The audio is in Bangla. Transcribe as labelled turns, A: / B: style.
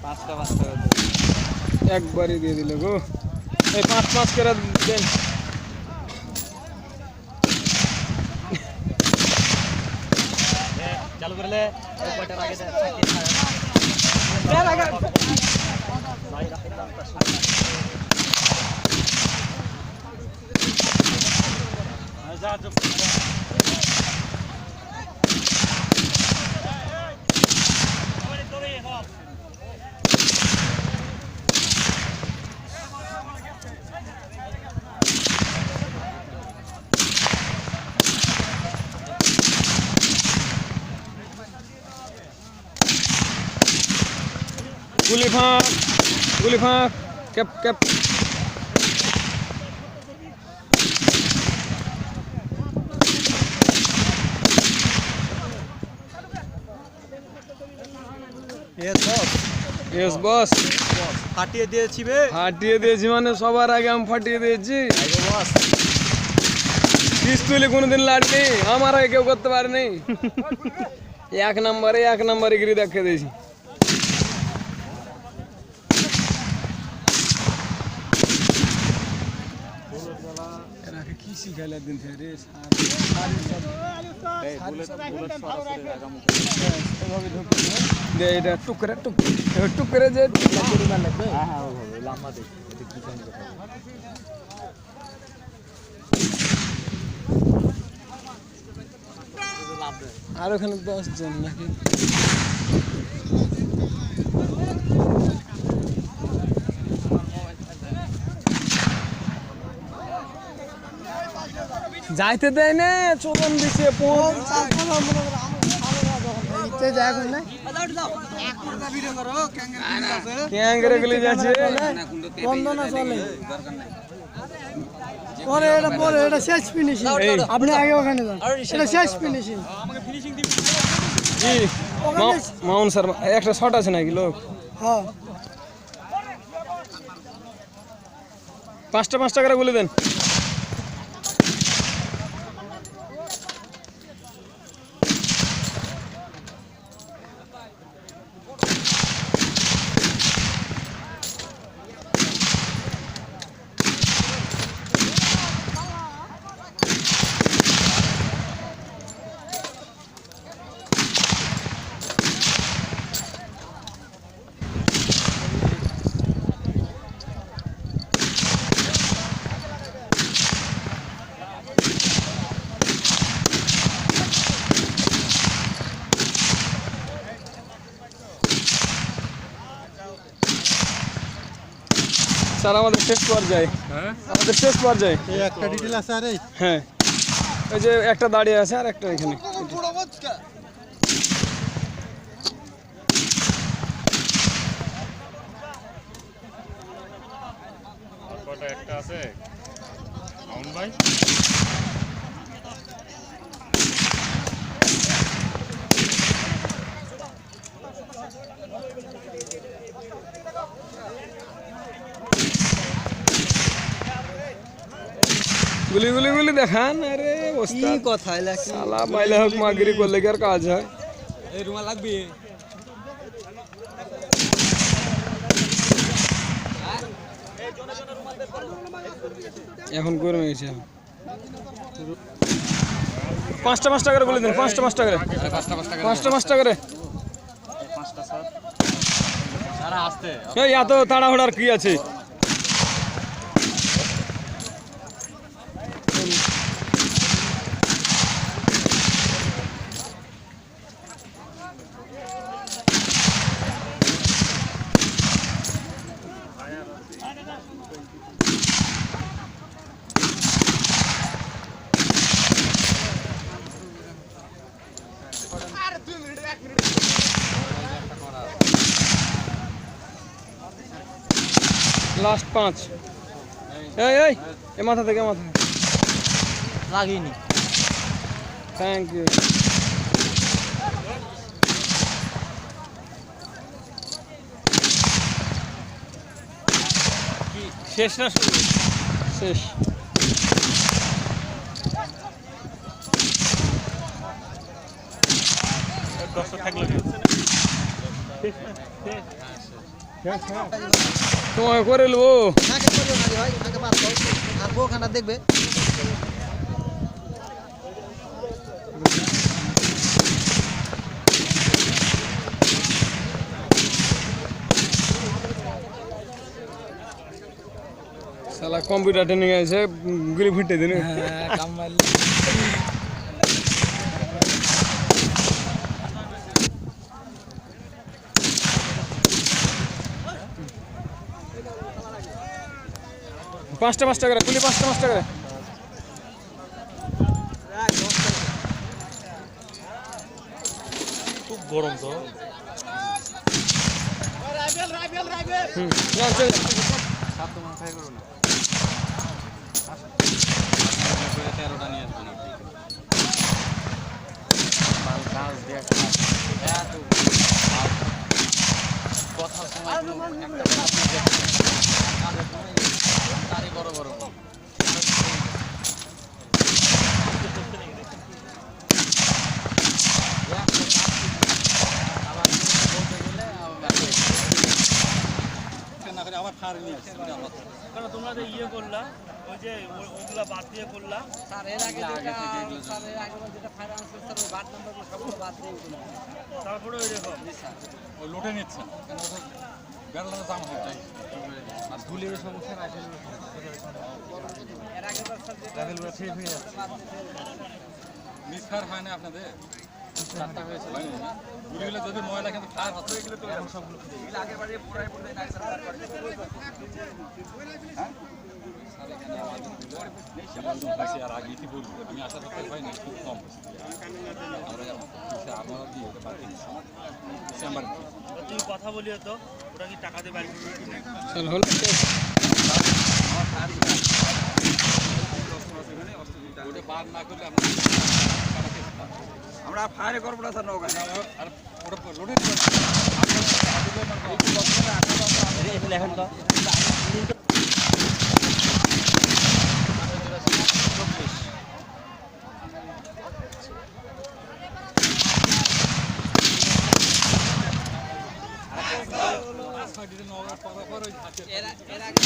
A: 5টা 5 টাকা
B: একবারই দিয়ে দিল গো এই 5 করে দেন
A: চালু করলে ওই কয়টার আগে
B: গুলি ফাঁক ক্যাপ यस बॉस
A: ফাটিয়ে দিয়েছি বে
B: ফাটিয়ে দিয়েছি মানে সবার আগে আমি ফাটিয়ে দিয়েছি
A: বস
B: পিস্তুলে কোনোদিন লাড়নি আমার আগে কেউ করতে পারেনি এক নম্বরে গিরি দেখে দিয়েছি এরাকে কি শিখাইলে দিন থেকে রে এটা টুক করে যে আর ওখানে 10 জন নাকি যাইতে দেয় না চলন দিছে ক্যাঙ্গরে গুলি যাচ্ছে
C: পরে এটা শেষ ফিনিশিং আপনি আগে ওখানে যান এটা শেষ ফিনিশিং
B: জি মাউন স্যার একটা শট আছে নাকি লোক
C: হ্যাঁ
B: 5টা করে বলে দেন স্যার আমাদের শেষ পর্যায়ে
C: এই একটা ডিটেইল আছে আরে
B: হ্যাঁ ওই যে একটা দাঁড়িয়ে আছে আর একটা এখানে
D: কটা একটা আছে মাউন ভাই
B: গুলি দেখান আরে ওস্তাদ
A: কি কথা লাগে
B: শালা মাইলে হক মাগরি করলে কি আর কাজ হয়
A: এই রুমাল লাগবে
B: এখন গরম হয়েছে 5টা করে বলে দিন 5টা করে 5টা করে
A: 5টা স্যার সারা আসতে
B: এই এত তাড়াহুড়ার কি আছে লাস্ট 5 এই মাথা থেকে
A: লাগিনি
B: থ্যাংক ইউ শেষ না শুরু শেষ
D: দশটা থাকলো
B: তোমাকে করে নেবো।
E: তাকে করিও না রে ভাই, তাকে বাদ দাও। আর বউখানা দেখবে।
B: শালা কম্পিউটার ট্রেনিং আছে গুলি ফুটে দিন। পাঁচটা করে গুলি, পাঁচটা করে।
D: খুব গরম তো।
A: সাত মাথায় করো না 13টা নিয়ে আসবেন আপনি মাল কাজ দিয়ে এত কথার সময় একটা কাজের সময় তারই বড় আবার খার নিয়ে আসছে
F: কারণ তোমরা যে ইয়ে করলা ওই যে ওগুলা বাদ দিয়ে করলা
E: স্যার এর আগে যেটা ফাইন্যান্স স্যার ওই বাদ নাম্বারগুলো সবগুলো বাদ দিয়ে দিলাম।
F: তারপরে ওই রকম
D: ওই লোটে নিচ্ছেন কেন বেড়ালে দাম হয় তাই
A: আর ধুলের সমস্যা না
E: এর আগে তো স্যার যেটা
A: লেভেলগুলো ঠিক হয়ে যাচ্ছে
D: মিসখার হয় না আপনাদের?
A: চারটা হয়েছে
D: গুলিগুলো যদি ময়লা কিন্তু খার হচ্ছে এগুলো তো
A: এখন সবগুলো
D: আর আগে ইতি বলবো আমি আশা করতে পারি না খুব কম আমরা দিয়ে ওটা বাদ দিচ্ছি ডিসেম্বর
F: তুমি কথা বলিও তো ওটা কি টাকা দিয়ে বাড়ি
B: চল হল
D: ওটা বাদ না করলে আমরা
A: ফায়ারে করবো না স্যার নৌকা
D: আর ওটা রোডে
A: লেখেন তো
E: এর আগে